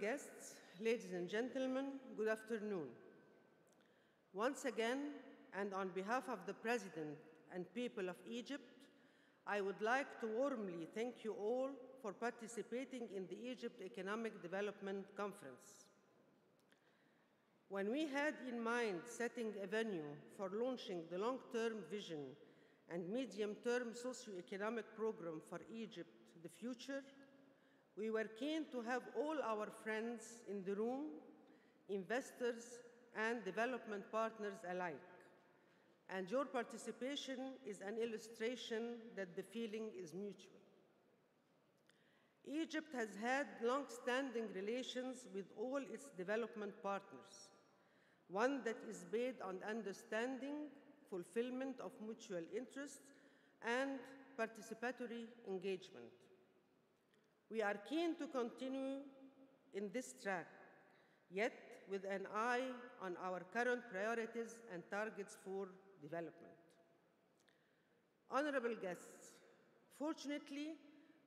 guests, ladies and gentlemen, good afternoon. Once again, and on behalf of the President and people of Egypt, I would like to warmly thank you all for participating in the Egypt Economic Development Conference. When we had in mind setting a venue for launching the long-term vision and medium-term socio-economic program for Egypt, the future, we were keen to have all our friends in the room, investors and development partners alike. And your participation is an illustration that the feeling is mutual. Egypt has had long-standing relations with all its development partners, one that is based on understanding, fulfillment of mutual interests, and participatory engagement. We are keen to continue in this track, yet with an eye on our current priorities and targets for development. Honorable guests, fortunately,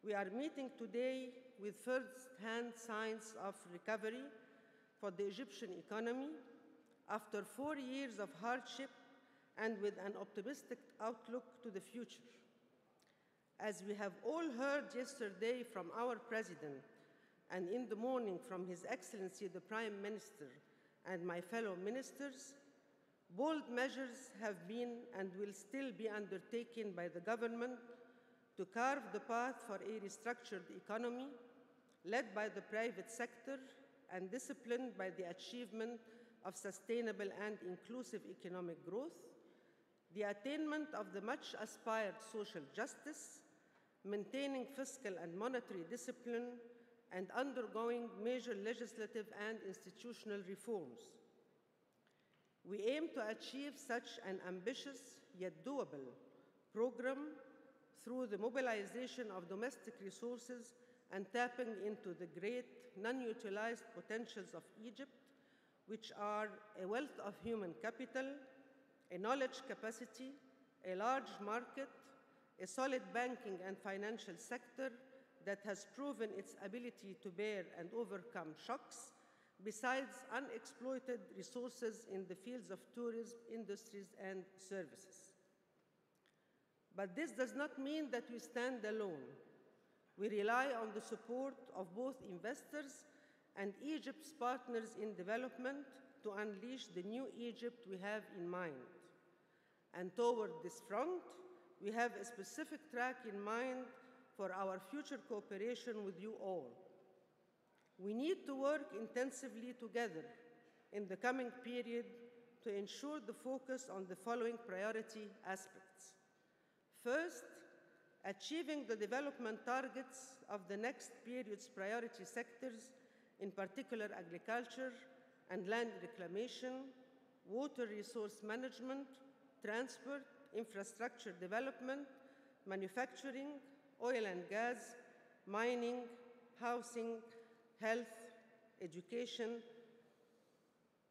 we are meeting today with first-hand signs of recovery for the Egyptian economy after 4 years of hardship and with an optimistic outlook to the future. As we have all heard yesterday from our President and in the morning from His Excellency the Prime Minister and my fellow ministers, bold measures have been and will still be undertaken by the government to carve the path for a restructured economy led by the private sector and disciplined by the achievement of sustainable and inclusive economic growth, the attainment of the much-aspired social justice, maintaining fiscal and monetary discipline, and undergoing major legislative and institutional reforms. We aim to achieve such an ambitious yet doable program through the mobilization of domestic resources and tapping into the great non-utilized potentials of Egypt, which are a wealth of human capital, a knowledge capacity, a large market, a solid banking and financial sector that has proven its ability to bear and overcome shocks, besides unexploited resources in the fields of tourism, industries, and services. But this does not mean that we stand alone. We rely on the support of both investors and Egypt's partners in development to unleash the new Egypt we have in mind. And toward this front, we have a specific track in mind for our future cooperation with you all. We need to work intensively together in the coming period to ensure the focus on the following priority aspects. First, achieving the development targets of the next period's priority sectors, in particular agriculture and land reclamation, water resource management, transport, infrastructure development, manufacturing, oil and gas, mining, housing, health, education,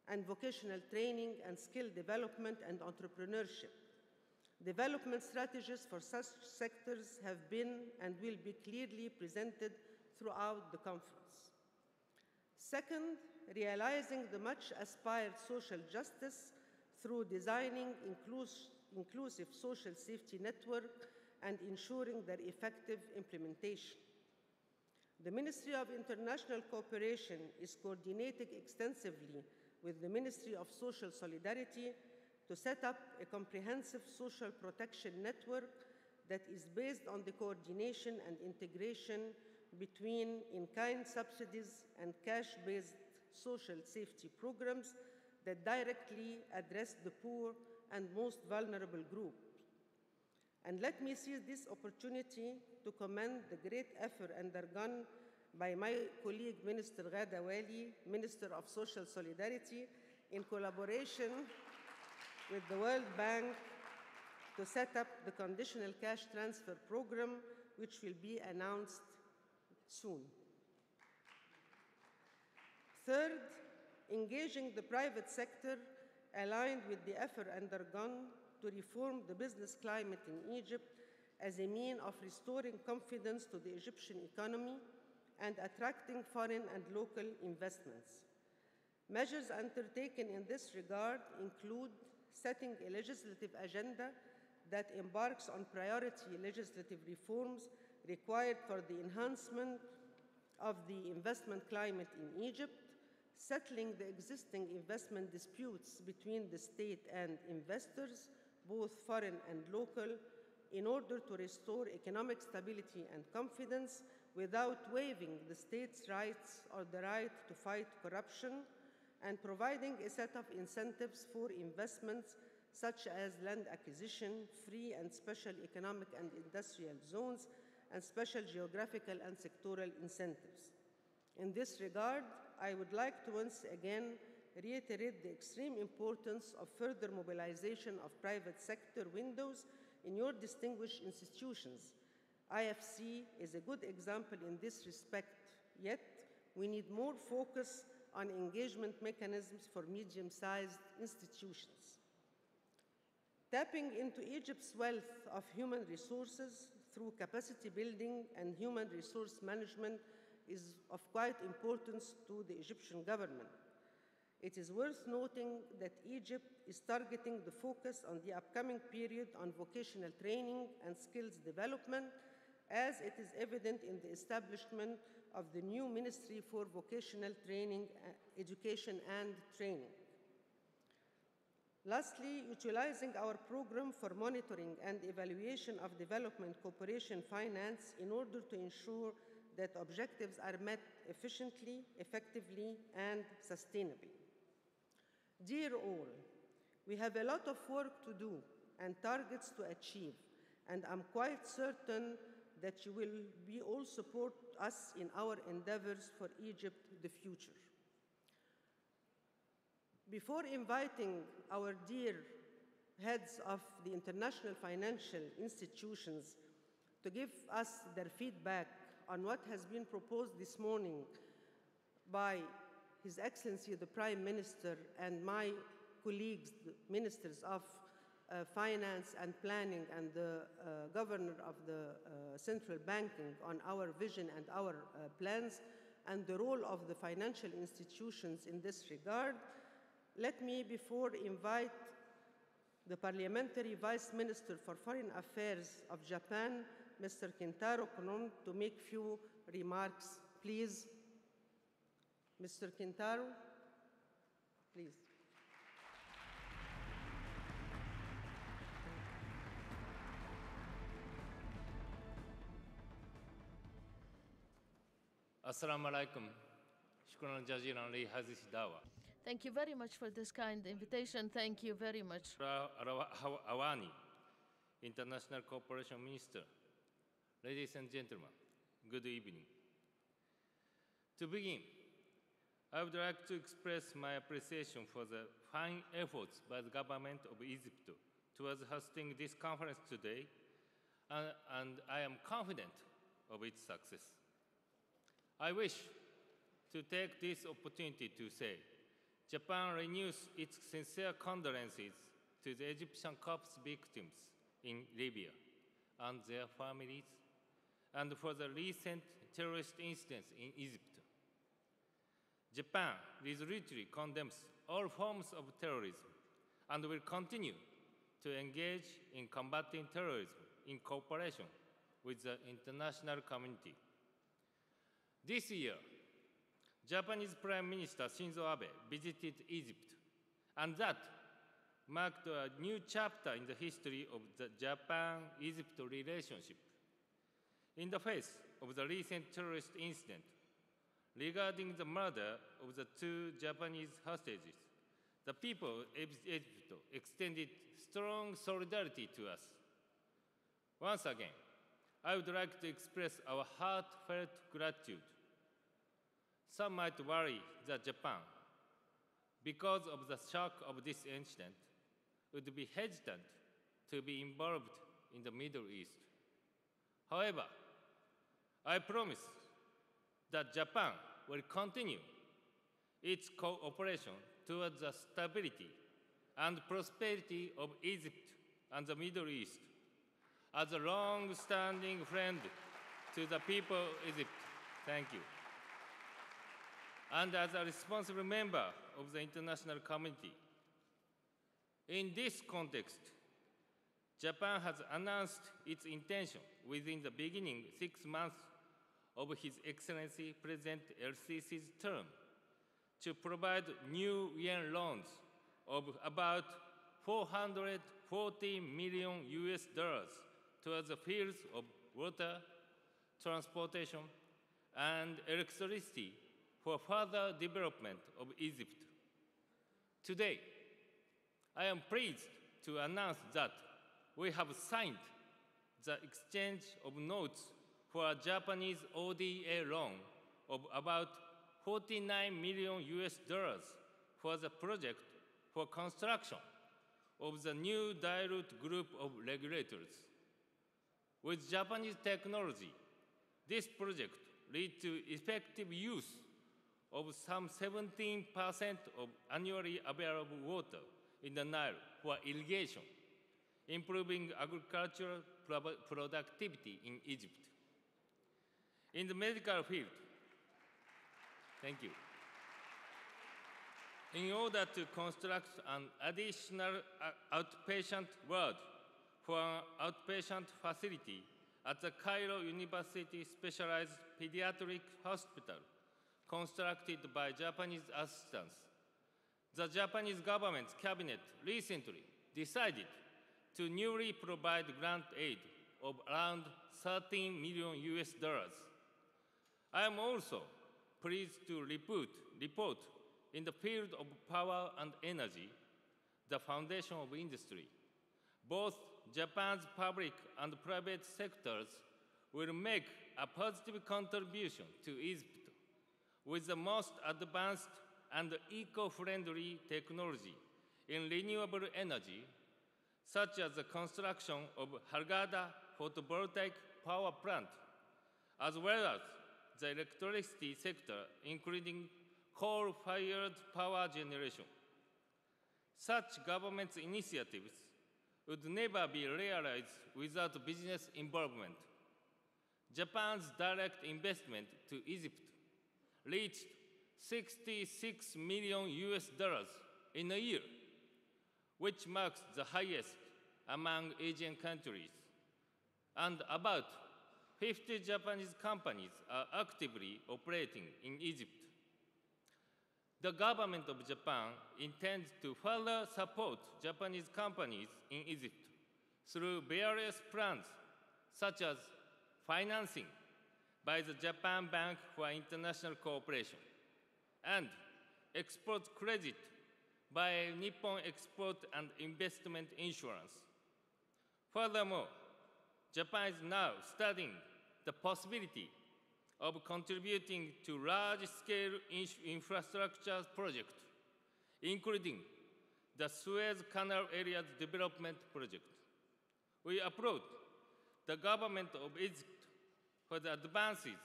and vocational training and skill development and entrepreneurship. Development strategies for such sectors have been and will be clearly presented throughout the conference. Second, realizing the much-aspired social justice through designing inclusive social safety network and ensuring their effective implementation. The Ministry of International Cooperation is coordinating extensively with the Ministry of Social Solidarity to set up a comprehensive social protection network that is based on the coordination and integration between in-kind subsidies and cash-based social safety programs that directly address the poor and most vulnerable groups. And let me seize this opportunity to commend the great effort undergone by my colleague, Minister Ghada Wali, Minister of Social Solidarity, in collaboration with the World Bank to set up the conditional cash transfer program, which will be announced soon. Third, engaging the private sector aligned with the effort undergone to reform the business climate in Egypt as a means of restoring confidence to the Egyptian economy and attracting foreign and local investments. Measures undertaken in this regard include setting a legislative agenda that embarks on priority legislative reforms required for the enhancement of the investment climate in Egypt, settling the existing investment disputes between the state and investors, both foreign and local, in order to restore economic stability and confidence without waiving the state's rights or the right to fight corruption, and providing a set of incentives for investments such as land acquisition, free and special economic and industrial zones, and special geographical and sectoral incentives. In this regard, I would like to once again reiterate the extreme importance of further mobilization of private sector windows in your distinguished institutions. IFC is a good example in this respect, yet we need more focus on engagement mechanisms for medium-sized institutions. Tapping into Egypt's wealth of human resources through capacity building and human resource management is of quite importance to the Egyptian government. It is worth noting that Egypt is targeting the focus on the upcoming period on vocational training and skills development, as it is evident in the establishment of the new Ministry for Vocational Training, Education and Training. Lastly, utilizing our program for monitoring and evaluation of development cooperation finance in order to ensure that objectives are met efficiently, effectively, and sustainably. Dear all, we have a lot of work to do and targets to achieve, and I'm quite certain that you will all support us in our endeavors for Egypt, the future. Before inviting our dear heads of the international financial institutions to give us their feedback on what has been proposed this morning by His Excellency the Prime Minister and my colleagues, the Ministers of Finance and Planning and the Governor of the Central Banking on our vision and our plans and the role of the financial institutions in this regard, let me, before invite the Parliamentary Vice Minister for Foreign Affairs of Japan, Mr. Kentaro Konon, to make few remarks. Please, Mr. Kentaro, please. Assalamu alaikum. Shukran jazilan li hadhihi dawa. Thank you very much for this kind invitation. Thank you very much. Awani, International Cooperation Minister, ladies and gentlemen, good evening. To begin, I would like to express my appreciation for the fine efforts by the government of Egypt towards hosting this conference today, and I am confident of its success. I wish to take this opportunity to say Japan renews its sincere condolences to the Egyptian corpse victims in Libya and their families, and for the recent terrorist incidents in Egypt. Japan resolutely condemns all forms of terrorism and will continue to engage in combating terrorism in cooperation with the international community. This year, Japanese Prime Minister Shinzo Abe visited Egypt, and that marked a new chapter in the history of the Japan-Egypt relationship. In the face of the recent terrorist incident regarding the murder of the two Japanese hostages, the people of Egypt extended strong solidarity to us. Once again, I would like to express our heartfelt gratitude. Some might worry that Japan, because of the shock of this incident, would be hesitant to be involved in the Middle East. However, I promise that Japan will continue its cooperation towards the stability and prosperity of Egypt and the Middle East. As a long-standing friend to the people of Egypt, Thank you. And as a responsible member of the international community, in this context, Japan has announced its intention within the beginning 6 months of His Excellency President LCC's term to provide new yen loans of about 440 million US dollars towards the fields of water, transportation, and electricity for further development of Egypt. Today, I am pleased to announce that we have signed the exchange of notes for a Japanese ODA loan of about 49 million US dollars for the project for construction of the new dilute group of regulators. With Japanese technology, this project leads to effective use of some 17% of annually available water in the Nile for irrigation, improving agricultural productivity in Egypt. In the medical field, thank you. In order to construct an additional outpatient ward for an outpatient facility at the Cairo University Specialized Pediatric Hospital, constructed by Japanese assistance, the Japanese government's cabinet recently decided to newly provide grant aid of around 13 million US dollars. I am also pleased to report in the field of power and energy, the foundation of industry. Both Japan's public and private sectors will make a positive contribution to Egypt with the most advanced and eco-friendly technology in renewable energy, such as the construction of Hurghada photovoltaic power plant, as well as the electricity sector, including coal-fired power generation. Such government initiatives would never be realized without business involvement. Japan's direct investment to Egypt reached 66 million US dollars in a year, which marks the highest among Asian countries. And about 50 Japanese companies are actively operating in Egypt. The government of Japan intends to further support Japanese companies in Egypt through various plans, such as financing by the Japan Bank for International Cooperation and export credit by Nippon Export and Investment Insurance. Furthermore, Japan is now studying the possibility of contributing to large-scale infrastructure projects, including the Suez Canal Areas Development Project. We applaud the government of Egypt for the advances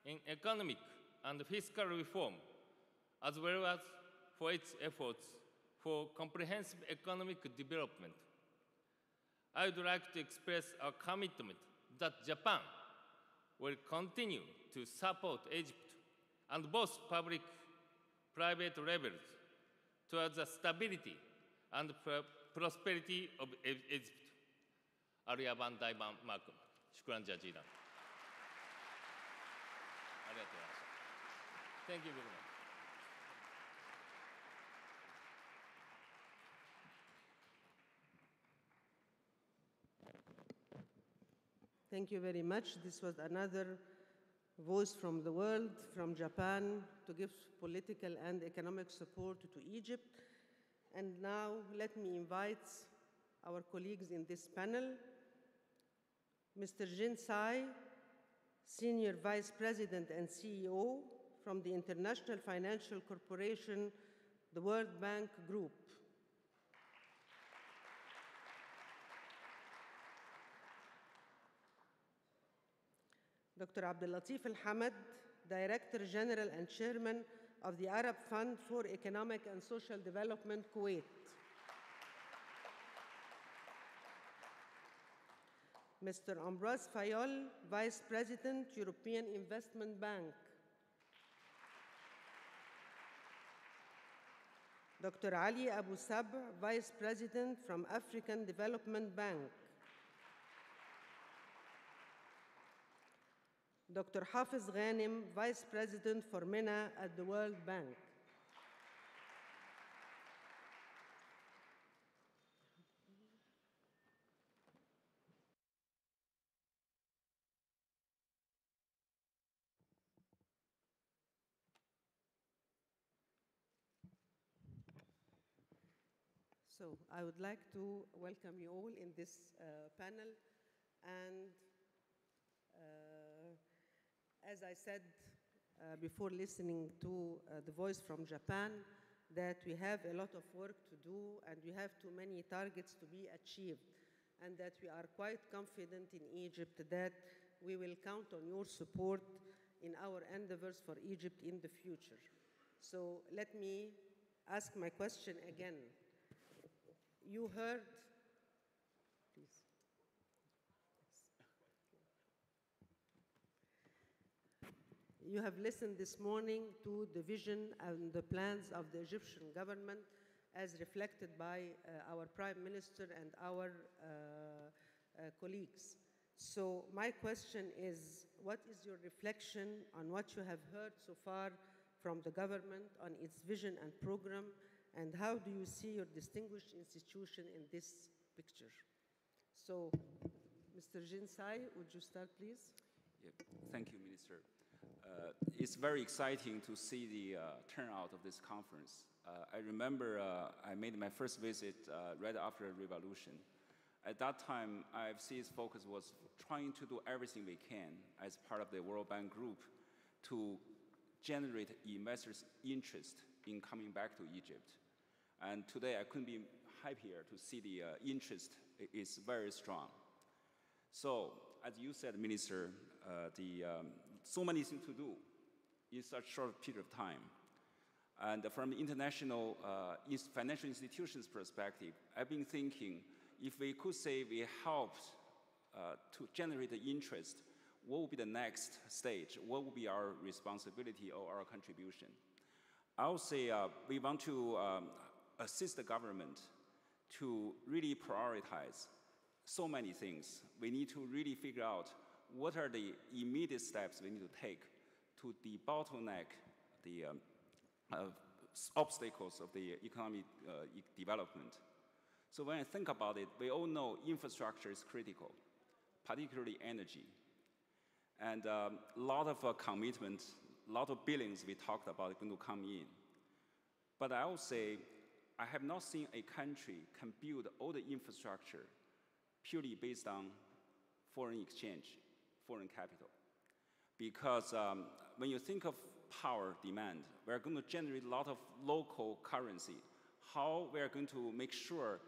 in economic and fiscal reform, as well as for its efforts for comprehensive economic development. I would like to express our commitment that Japan will continue to support Egypt and both public-private levels towards the stability and prosperity of Egypt. Ariaban Daiban Makum. Shukran Jazilan. Thank you very much. Thank you very much. This was another voice from the world, from Japan, to give political and economic support to Egypt. And now let me invite our colleagues in this panel. Mr. Jin Tsai, Senior Vice President and CEO from the International Financial Corporation, the World Bank Group. Dr. Abdellatif Al-Hamad, Director General and Chairman of the Arab Fund for Economic and Social Development, Kuwait. Mr. Ambroise Fayol, Vice President, European Investment Bank. Dr. Ali Abu Sabr, Vice President from African Development Bank. Dr. Hafiz Ghanem, Vice President for MENA at the World Bank. So I would like to welcome you all in this panel. And as I said before listening to the voice from Japan, that we have a lot of work to do and we have too many targets to be achieved, and that we are quite confident in Egypt that we will count on your support in our endeavors for Egypt in the future. So let me ask my question again. You heard, please. You have listened this morning to the vision and the plans of the Egyptian government as reflected by our Prime Minister and our colleagues. So my question is, what is your reflection on what you have heard so far from the government on its vision and program, and how do you see your distinguished institution in this picture? So, Mr. Jinsai, would you start, please? Yeah. Thank you, Minister. It's very exciting to see the turnout of this conference. I remember I made my first visit right after the revolution. At that time, IFC's focus was trying to do everything we can as part of the World Bank Group to generate investors' interest in coming back to Egypt. And today, I couldn't be happier to see the interest is very strong. So, as you said, Minister, so many things to do in such short period of time. And from the international financial institutions perspective, I've been thinking, if we could say we helped to generate the interest, what would be the next stage? What would be our responsibility or our contribution? I would say we want to assist the government to really prioritize so many things. We need to really figure out what are the immediate steps we need to take to debottleneck the obstacles of the economic development. So when I think about it, we all know infrastructure is critical, particularly energy. And a lot of commitments, a lot of billings we talked about are going to come in. But I would say I have not seen a country can build all the infrastructure purely based on foreign exchange, foreign capital. Because when you think of power demand, we're going to generate a lot of local currency. How we are going to make sure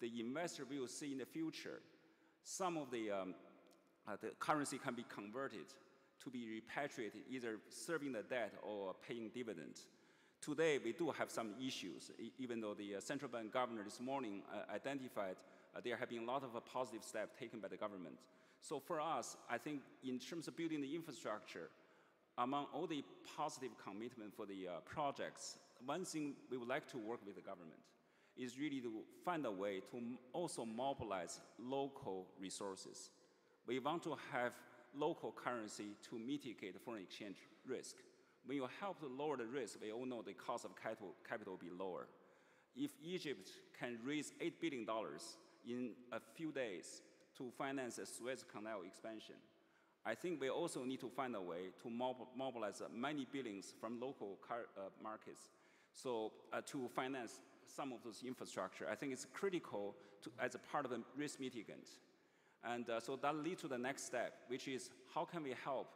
the investor will see in the future some of the currency can be converted to be repatriated, either serving the debt or paying dividends. Today, we do have some issues, even though the central bank governor this morning identified there have been a lot of positive steps taken by the government. So for us, I think in terms of building the infrastructure, among all the positive commitment for the projects, one thing we would like to work with the government is really to find a way to also mobilize local resources. We want to have local currency to mitigate foreign exchange risk. When you help to lower the risk, we all know the cost of capital will be lower. If Egypt can raise $8 billion in a few days to finance the Suez Canal expansion, I think we also need to find a way to mobilize many billions from local markets so to finance some of those infrastructure. I think it's critical as a part of the risk mitigant. And so that leads to the next step, which is how can we help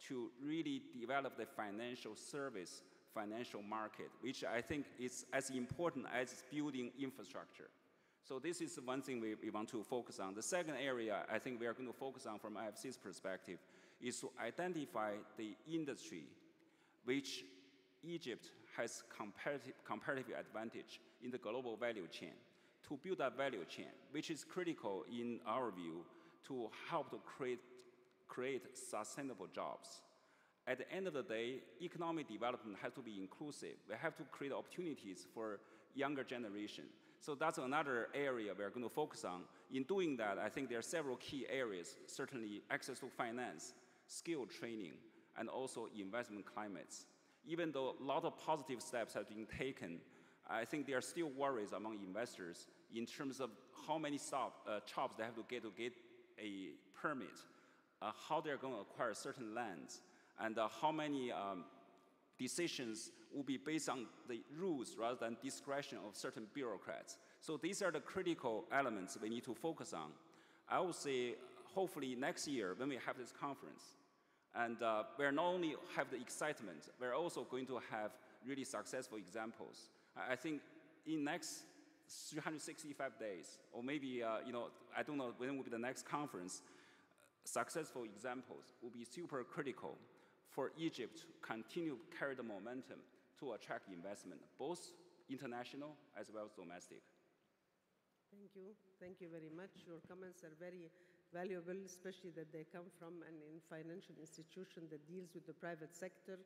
to really develop the financial service, financial market, which I think is as important as building infrastructure. So this is one thing we want to focus on. The second area I think we are going to focus on from IFC's perspective is to identify the industry which Egypt has comparative advantage in the global value chain, to build that value chain, which is critical in our view to help to create sustainable jobs. At the end of the day, economic development has to be inclusive. We have to create opportunities for younger generation. So that's another area we're going to focus on. In doing that, I think there are several key areas, certainly access to finance, skill training, and also investment climates. Even though a lot of positive steps have been taken, I think there are still worries among investors in terms of how many chops they have to get a permit, how they're going to acquire certain lands, and how many decisions will be based on the rules rather than discretion of certain bureaucrats. So these are the critical elements we need to focus on. I would say, hopefully next year when we have this conference, and we're not only have the excitement, we're also going to have really successful examples. I think in next 365 days, or maybe, I don't know when will be the next conference, successful examples will be super critical for Egypt to continue to carry the momentum to attract investment, both international as well as domestic. Thank you. Thank you very much. Your comments are very valuable, especially that they come from an financial institution that deals with the private sector.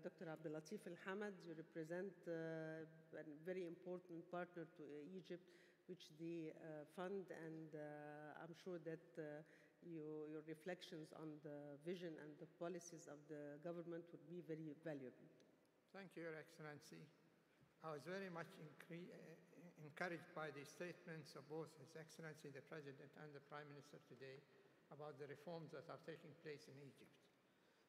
Dr. Abdelatif Al-Hamad, you represent a very important partner to Egypt, which the fund, and I'm sure that your reflections on the vision and the policies of the government would be very valuable. Thank you, Your Excellency. I was very much encouraged by the statements of both His Excellency the President and the Prime Minister today about the reforms that are taking place in Egypt.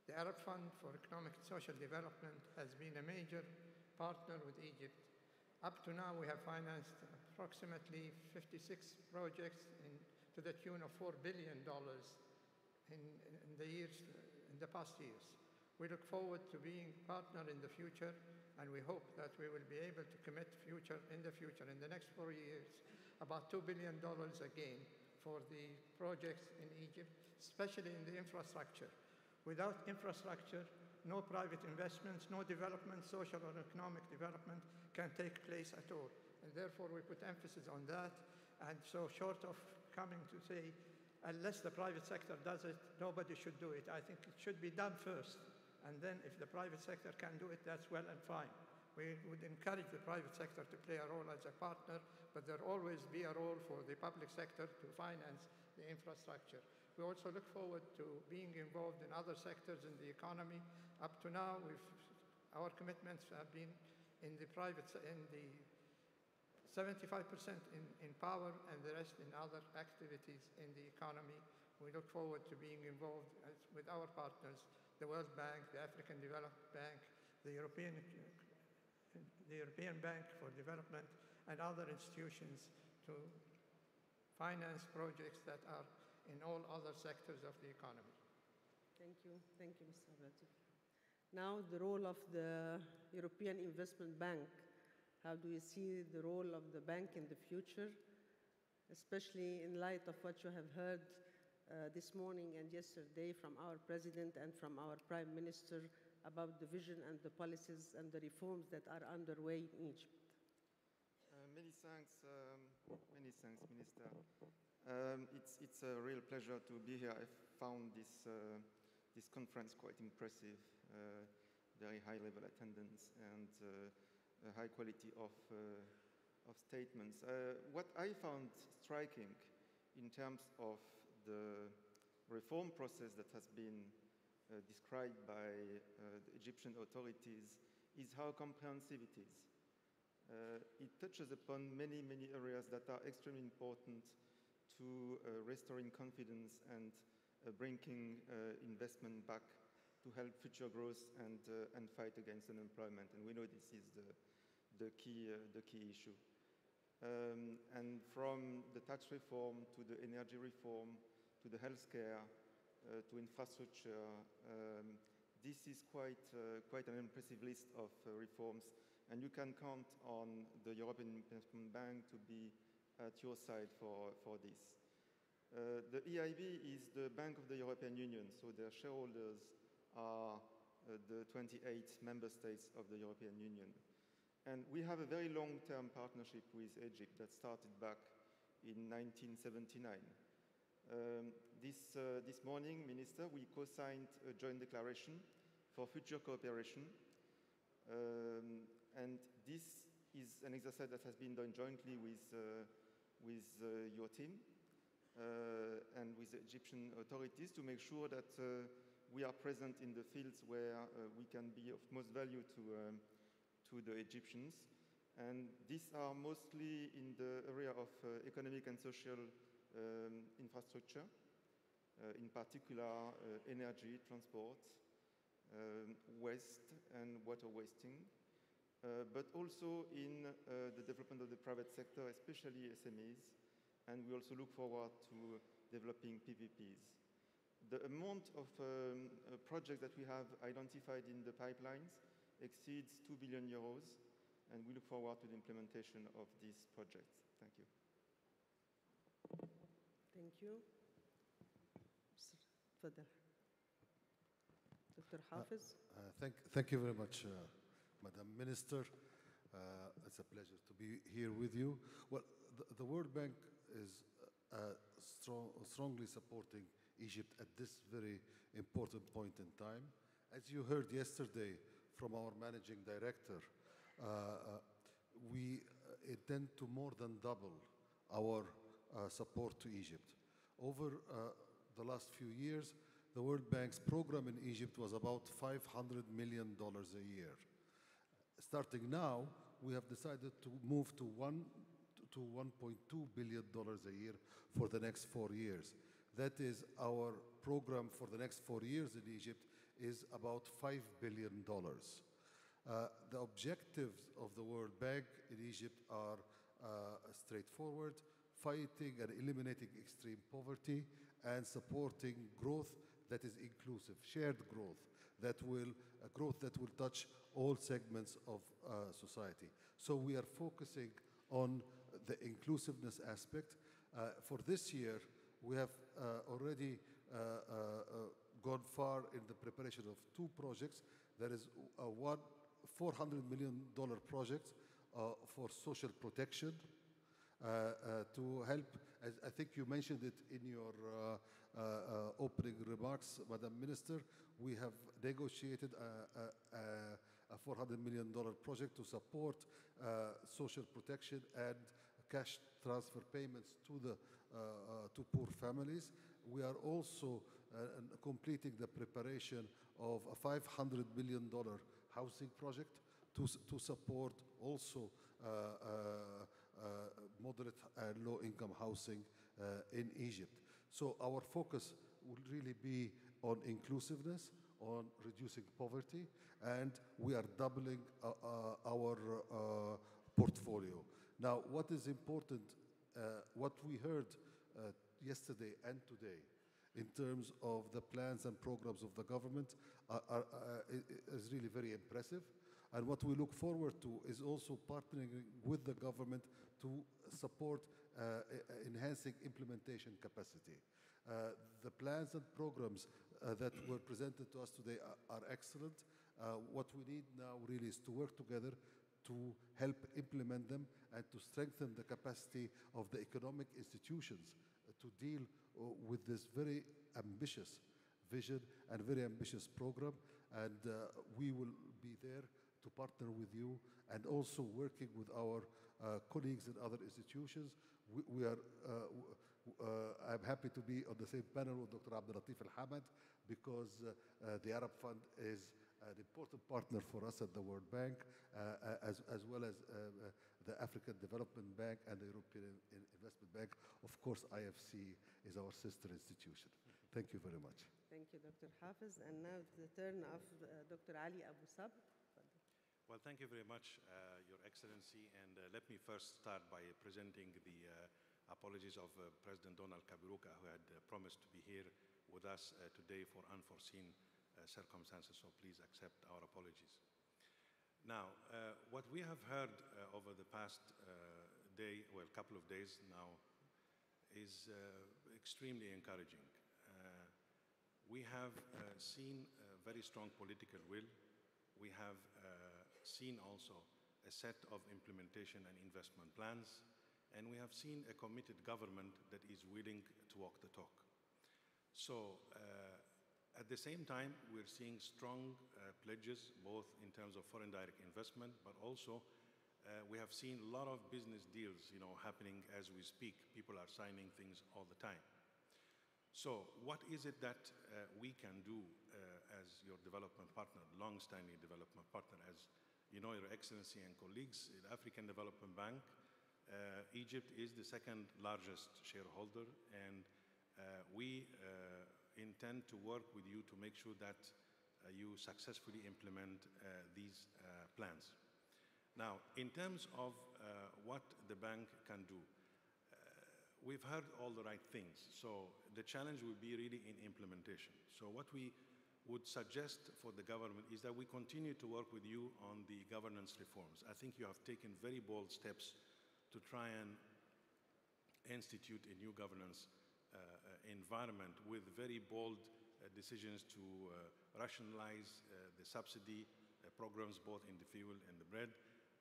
The Arab Fund for Economic and Social Development has been a major partner with Egypt. Up to now, we have financed approximately 56 projects to the tune of $4 billion in the past years. We look forward to being partner in the future, and we hope that we will be able to commit in the next 4 years, about $2 billion again for the projects in Egypt, especially in the infrastructure. Without infrastructure, no private investments, no development, social or economic development can take place at all. And therefore, we put emphasis on that. And so short of coming to say, unless the private sector does it, nobody should do it. I think it should be done first. And then if the private sector can do it, that's well and fine. We would encourage the private sector to play a role as a partner, but there'll always be a role for the public sector to finance the infrastructure. We also look forward to being involved in other sectors in the economy. Up to now, our commitments have been in the 75% in power and the rest in other activities in the economy. We look forward to being involved with our partners, the World Bank, the African Development Bank, the European Bank for Development, and other institutions to finance projects that are in all other sectors of the economy. Thank you. Thank you, Mr. Abdelatif. Now, the role of the European Investment Bank. How do you see the role of the bank in the future, especially in light of what you have heard this morning and yesterday from our President and from our Prime Minister about the vision and the policies and the reforms that are underway in Egypt? Many thanks, Minister. It's a real pleasure to be here. I found this conference quite impressive, very high level attendance and a high quality of statements. What I found striking in terms of the reform process that has been described by the Egyptian authorities is how comprehensive it is. It touches upon many areas that are extremely important to restoring confidence and bringing investment back to help future growth and fight against unemployment. And we know this is the key issue. And from the tax reform to the energy reform to the healthcare to infrastructure, this is quite an impressive list of reforms. And you can count on the European Investment Bank to be at your side for this. The EIB is the Bank of the European Union, so their shareholders are the 28 member states of the European Union. And we have a very long-term partnership with Egypt that started back in 1979. This morning, Minister, we co-signed a joint declaration for future cooperation. And this is an exercise that has been done jointly with your team and with the Egyptian authorities to make sure that we are present in the fields where we can be of most value to the Egyptians. And these are mostly in the area of economic and social infrastructure, in particular energy, transport, waste and water wasting, but also in the development of the private sector, especially SMEs, and we also look forward to developing PPPs. The amount of projects that we have identified in the pipelines exceeds 2 billion euros, and we look forward to the implementation of these projects. Thank you. Thank you. Further. Dr. Hafiz. Thank you very much, Madam Minister. It's a pleasure to be here with you. Well, the World Bank is strongly supporting Egypt at this very important point in time. As you heard yesterday from our managing director, we intend to more than double our support to Egypt. Over the last few years, the World Bank's program in Egypt was about $500 million a year. Starting now, we have decided to move to $1.2 billion a year for the next 4 years. That is, our program for the next 4 years in Egypt is about $5 billion. The objectives of the World Bank in Egypt are straightforward: fighting and eliminating extreme poverty and supporting growth that is inclusive, shared growth that will touch all segments of society. So we are focusing on the inclusiveness aspect. For this year, we have already gone far in the preparation of 2 projects. There is one $400 million project for social protection to help, as I think you mentioned it in your opening remarks, Madam Minister. We have negotiated a $400 million project to support social protection and cash transfer payments to poor families. We are also completing the preparation of a $500 million housing project to support also moderate and low-income housing in Egypt. So our focus will really be on inclusiveness, on reducing poverty, and we are doubling our portfolio. Now, what is important, what we heard yesterday and today in terms of the plans and programs of the government is really very impressive. And what we look forward to is also partnering with the government to support enhancing implementation capacity. The plans and programs that were presented to us today are excellent. What we need now really is to work together to help implement them and to strengthen the capacity of the economic institutions to deal with this very ambitious vision and very ambitious program. And we will be there to partner with you and also working with our colleagues in other institutions. I'm happy to be on the same panel with Dr. Abdel Latif Al-Hamad because the Arab Fund is an important partner for us at the World Bank, as well as the African Development Bank and the European Investment Bank. Of course, IFC is our sister institution. Thank you very much. Thank you, Dr. Hafiz. And now the turn of Dr. Ali Abu Sabr. Well, thank you very much, Your Excellency. And let me first start by presenting the apologies of President Donald Kaberuka, who had promised to be here with us today for unforeseen circumstances. So please accept our apologies. Now, what we have heard over the past couple of days now is extremely encouraging. We have seen very strong political will. We have seen also a set of implementation and investment plans, And we have seen a committed government that is willing to walk the talk. So at the same time, we're seeing strong pledges, both in terms of foreign direct investment, but also we have seen a lot of business deals, happening as we speak. People are signing things all the time. So what is it that we can do as your development partner, long-standing development partner? As you know, Your Excellency and colleagues, the African Development Bank, Egypt is the second largest shareholder, and we intend to work with you to make sure that you successfully implement these plans. Now, in terms of what the bank can do, we've heard all the right things. So the challenge will be really in implementation. So what we would suggest for the government is that we continue to work with you on the governance reforms. I think you have taken very bold steps to try and institute a new governance environment with very bold decisions to rationalize the subsidy programs, both in the fuel and the bread.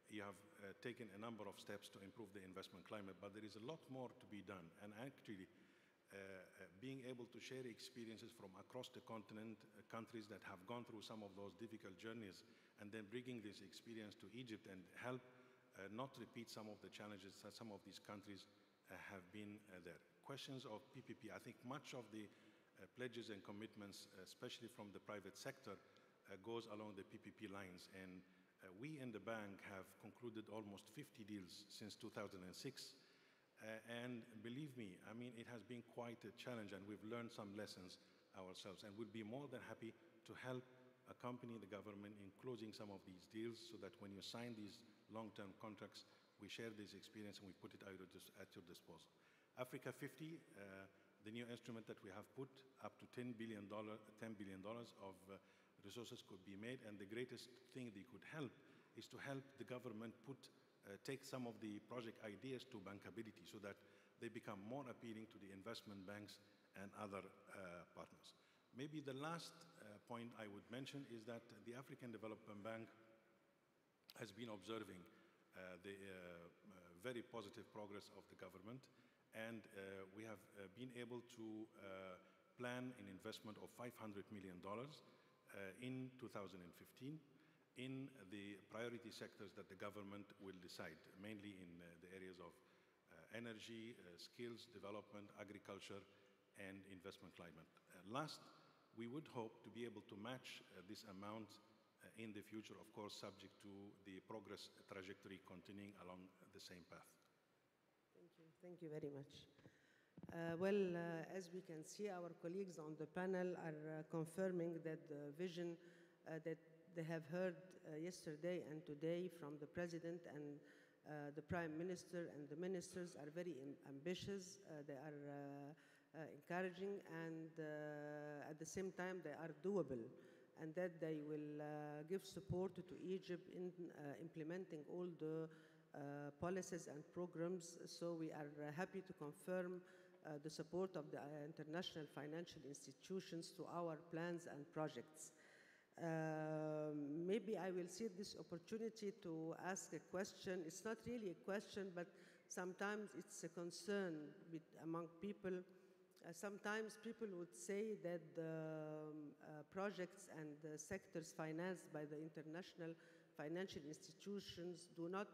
You have taken a number of steps to improve the investment climate, but there is a lot more to be done. And actually, being able to share experiences from across the continent, countries that have gone through some of those difficult journeys, and then bringing this experience to Egypt and help not repeat some of the challenges that some of these countries have been there. Questions of PPP, I think much of the pledges and commitments, especially from the private sector, goes along the PPP lines. And we in the bank have concluded almost 50 deals since 2006. And believe me, I mean, it has been quite a challenge, and we've learned some lessons ourselves. And we'd be more than happy to help accompany the government in closing some of these deals, so that when you sign these long-term contracts, we share this experience and we put it at your disposal. Africa 50, the new instrument that we have put, up to $10 billion of resources could be made, and the greatest thing they could help is to help the government take some of the project ideas to bankability, so that they become more appealing to the investment banks and other partners. Maybe the last point I would mention is that the African Development Bank has been observing the very positive progress of the government, and we have been able to plan an investment of $500 million in 2015 in the priority sectors that the government will decide, mainly in the areas of energy, skills development, agriculture, and investment climate. Last, we would hope to be able to match this amount in the future, of course, subject to the progress trajectory continuing along the same path. Thank you. Thank you very much. As we can see, our colleagues on the panel are confirming that the vision that they have heard yesterday and today from the President and the Prime Minister and the ministers are very ambitious. They are encouraging, and at the same time they are doable, and that they will give support to Egypt in implementing all the policies and programs. So we are happy to confirm the support of the international financial institutions to our plans and projects. Maybe I will see this opportunity to ask a question. It's not really a question, but sometimes it's a concern among people. Sometimes people would say that the projects and the sectors financed by the international financial institutions do not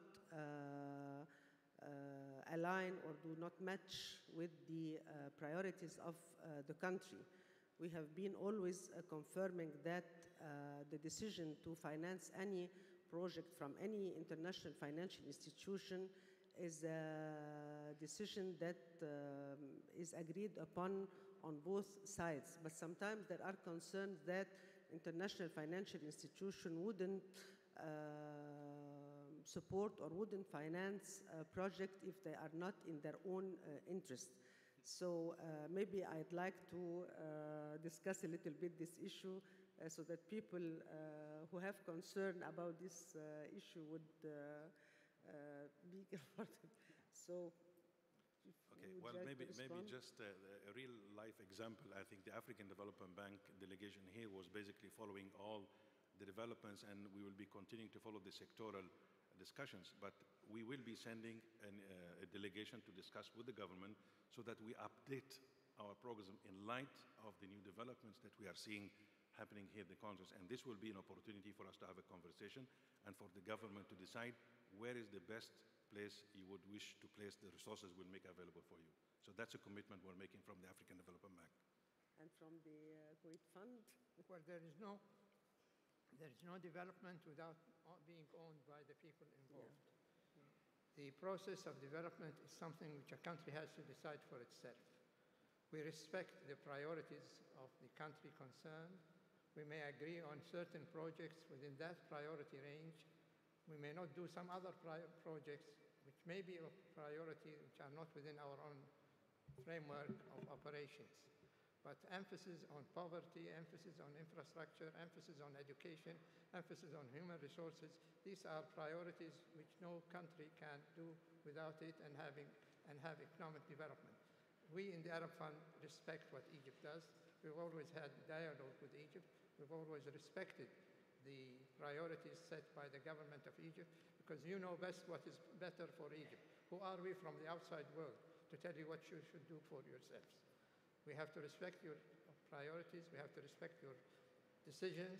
align or do not match with the priorities of the country. We have been always confirming that the decision to finance any project from any international financial institution is a decision that is agreed upon on both sides. But sometimes there are concerns that international financial institution wouldn't support or wouldn't finance a project if they are not in their own interest. So maybe I'd like to discuss a little bit this issue so that people who have concern about this issue would be comforted. So, okay, well, maybe just a real life example. I think the African Development Bank delegation here was basically following all the developments, and we will be continuing to follow the sectoral discussions, but we will be sending a delegation to discuss with the government so that we update our program in light of the new developments that we are seeing happening here in the Congress. And this will be an opportunity for us to have a conversation and for the government to decide where is the best place you would wish to place the resources we'll make available for you. So that's a commitment we're making from the African Development Bank. And from the Kuwait Fund? Well, there is no development without being owned by the people involved. Yeah. The process of development is something which a country has to decide for itself. We respect the priorities of the country concerned. We may agree on certain projects within that priority range. We may not do some other projects which may be of priority, which are not within our own framework of operations. But emphasis on poverty, emphasis on infrastructure, emphasis on education, emphasis on human resources, these are priorities which no country can do without it and have economic development. We in the Arab Fund respect what Egypt does. We've always had dialogue with Egypt. We've always respected the priorities set by the government of Egypt, because you know best what is better for Egypt. Who are we from the outside world to tell you what you should do for yourselves? We have to respect your priorities. We have to respect your decisions.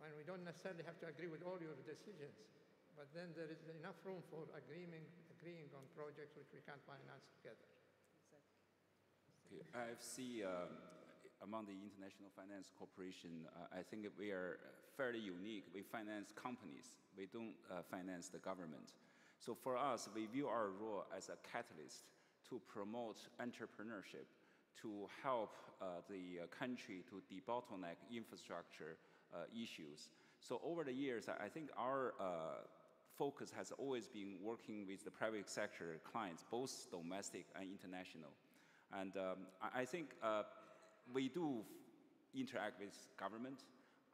And we don't necessarily have to agree with all your decisions. But then there is enough room for agreeing on projects which we can finance together. Okay. I see among the International Finance Corporation, I think we are fairly unique. We finance companies. We don't finance the government. So for us, we view our role as a catalyst to promote entrepreneurship, to help the country to debottleneck infrastructure issues. So over the years, I think our focus has always been working with the private sector clients, both domestic and international. And I think we do interact with government,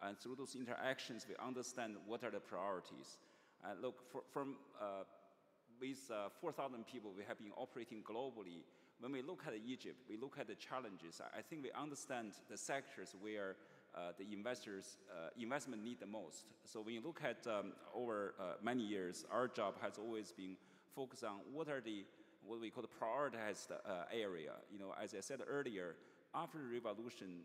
and through those interactions, we understand what are the priorities. Look, with 4,000 people, we have been operating globally. When we look at Egypt, we look at the challenges. I think we understand the sectors where the investment need the most. So when you look at over many years, our job has always been focused on what we call the prioritized area. You know, as I said earlier, after the revolution,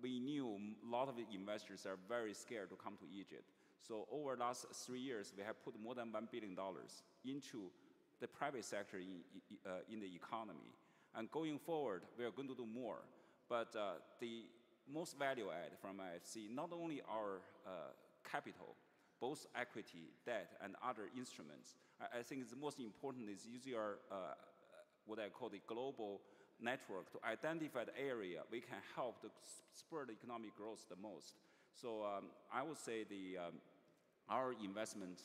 we knew a lot of investors are very scared to come to Egypt. So over the last 3 years, we have put more than $1 billion into the private sector in the economy. And going forward, we are going to do more. But the most value add from IFC, not only our capital, both equity, debt, and other instruments. I think the most important is using our, what I call the global network to identify the area we can help to spur the economic growth the most. So I would say our investment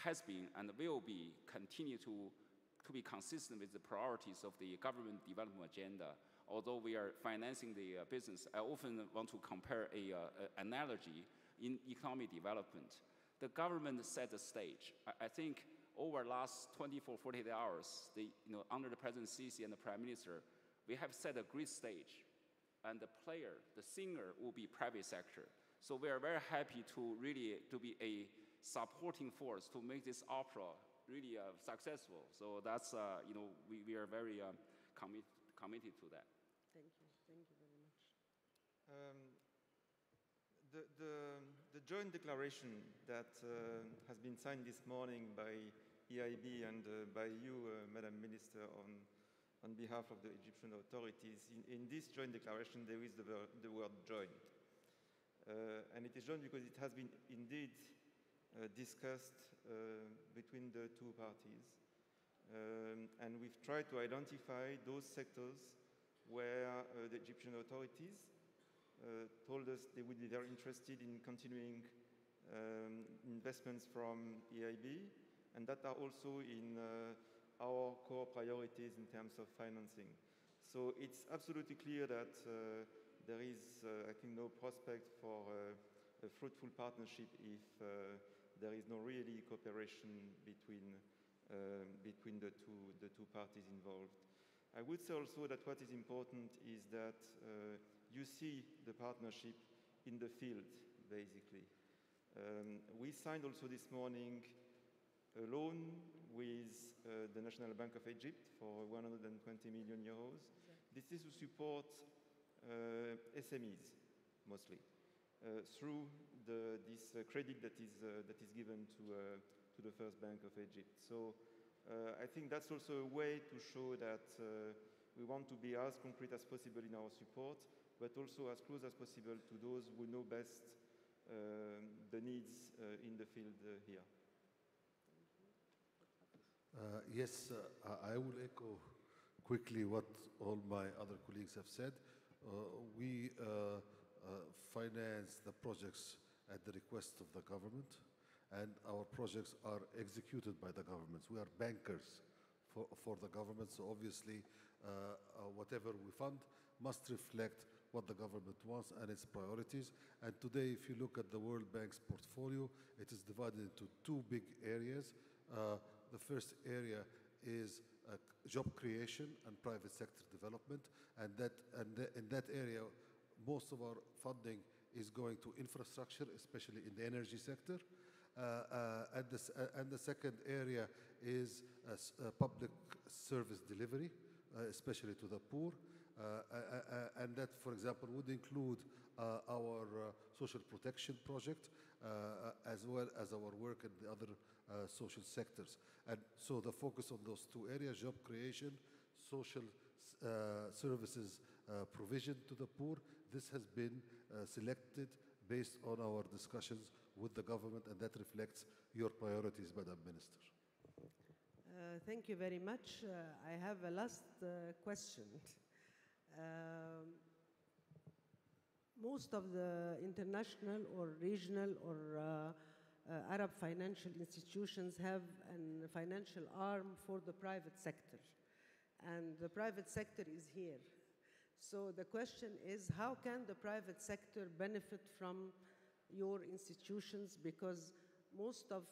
has been and will be continue to be consistent with the priorities of the government development agenda. Although we are financing the business, I often want to compare an analogy in economic development. The government set the stage. I think over the last 24, 48 hours, under the President Sisi and the Prime Minister, we have set a great stage. And the player, the singer, will be private sector. So we are very happy to be a supporting force to make this opera really successful. So that's, we are very committed to that. Thank you very much. The joint declaration that has been signed this morning by EIB and by you, Madam Minister, on behalf of the Egyptian authorities, in this joint declaration there is the word joint. And it is joint because it has been indeed discussed between the two parties. And we've tried to identify those sectors where the Egyptian authorities told us they would be very interested in continuing investments from EIB, and that are also in our core priorities in terms of financing. So it's absolutely clear that there is, I think, no prospect for a fruitful partnership if there is no really cooperation between the two parties involved. I would say also that what is important is that you see the partnership in the field, basically. We signed also this morning a loan with the National Bank of Egypt for 120 million euros. This is to support SMEs, mostly, through this credit that is given to the First Bank of Egypt. So I think that's also a way to show that we want to be as concrete as possible in our support, but also as close as possible to those who know best the needs in the field here. Yes, I will echo quickly what all my other colleagues have said. We finance the projects at the request of the government, and our projects are executed by the governments. We are bankers for the government, so obviously whatever we fund must reflect what the government wants and its priorities. And today, if you look at the World Bank's portfolio, it is divided into two big areas. The first area is job creation and private sector development, and in that area, most of our funding is going to infrastructure, especially in the energy sector. And the second area is public service delivery, especially to the poor. And that, for example, would include our social protection project, as well as our work in the other social sectors. And so the focus on those two areas, job creation, social services provision to the poor, this has been selected based on our discussions with the government, and that reflects your priorities, Madam Minister. Thank you very much. I have a last question. Most of the international or regional or Arab financial institutions have a financial arm for the private sector, and the private sector is here. So the question is, how can the private sector benefit from your institutions? Because most of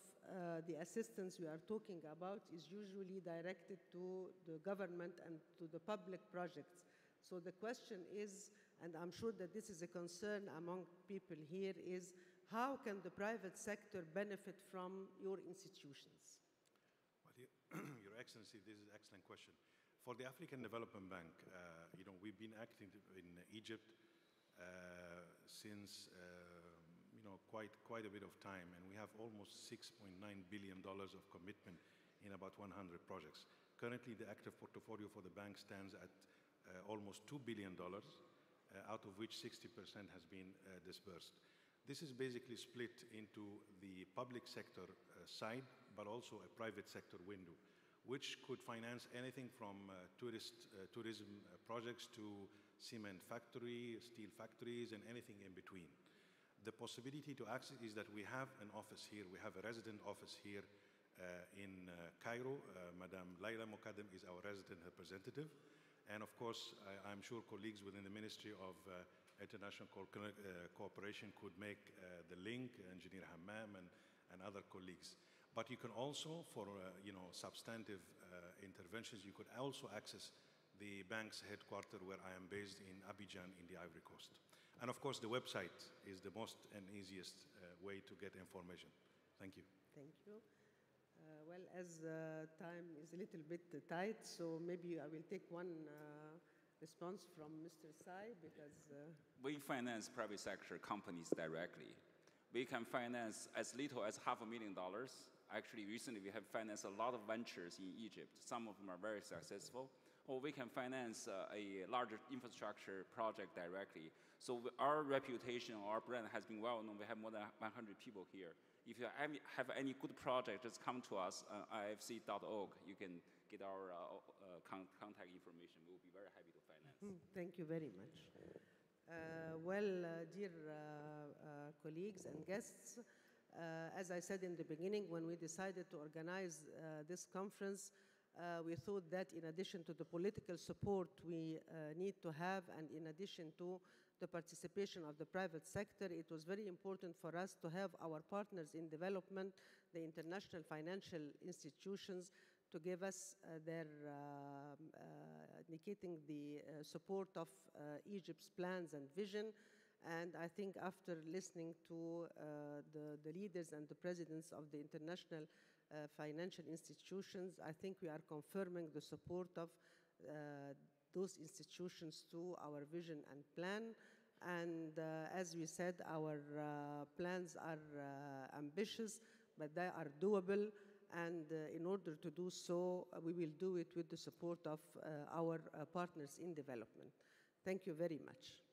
the assistance we are talking about is usually directed to the government and to the public projects. So the question is, and I'm sure that this is a concern among people here, is how can the private sector benefit from your institutions? Well, Your Excellency, this is an excellent question. For the African Development Bank, we've been acting in Egypt since quite a bit of time, and we have almost $6.9 billion of commitment in about 100 projects. Currently, the active portfolio for the bank stands at almost $2 billion, out of which 60% has been disbursed. This is basically split into the public sector side, but also a private sector window, which could finance anything from tourism projects to cement factory, steel factories, and anything in between. The possibility to access is that we have an office here. We have a resident office here in Cairo. Madam Laila Mokadem is our resident representative. And of course, I'm sure colleagues within the Ministry of International Cooperation could make the link, Engineer Hammam and other colleagues. But you can also, for substantive interventions, you could also access the bank's headquarters, where I am based in Abidjan in the Ivory Coast. And of course, the website is the most and easiest way to get information. Thank you. Thank you. Well, as time is a little bit tight, so maybe I will take one response from Mr. Sai, because... We finance private sector companies directly. We can finance as little as $500,000. Actually, recently we have financed a lot of ventures in Egypt. Some of them are very successful. Or we can finance a larger infrastructure project directly. So our reputation, our brand has been well known. We have more than 100 people here. If you have any good project, just come to us, ifc.org. You can get our contact information. We'll be very happy to finance. Thank you very much. Dear colleagues and guests, as I said in the beginning, when we decided to organize this conference, we thought that in addition to the political support we need to have, and in addition to the participation of the private sector, it was very important for us to have our partners in development, the international financial institutions, to give us their indicating the support of Egypt's plans and vision. And I think after listening to the leaders and the presidents of the international financial institutions, I think we are confirming the support of those institutions to our vision and plan. And as we said, our plans are ambitious, but they are doable. And in order to do so, we will do it with the support of our partners in development. Thank you very much.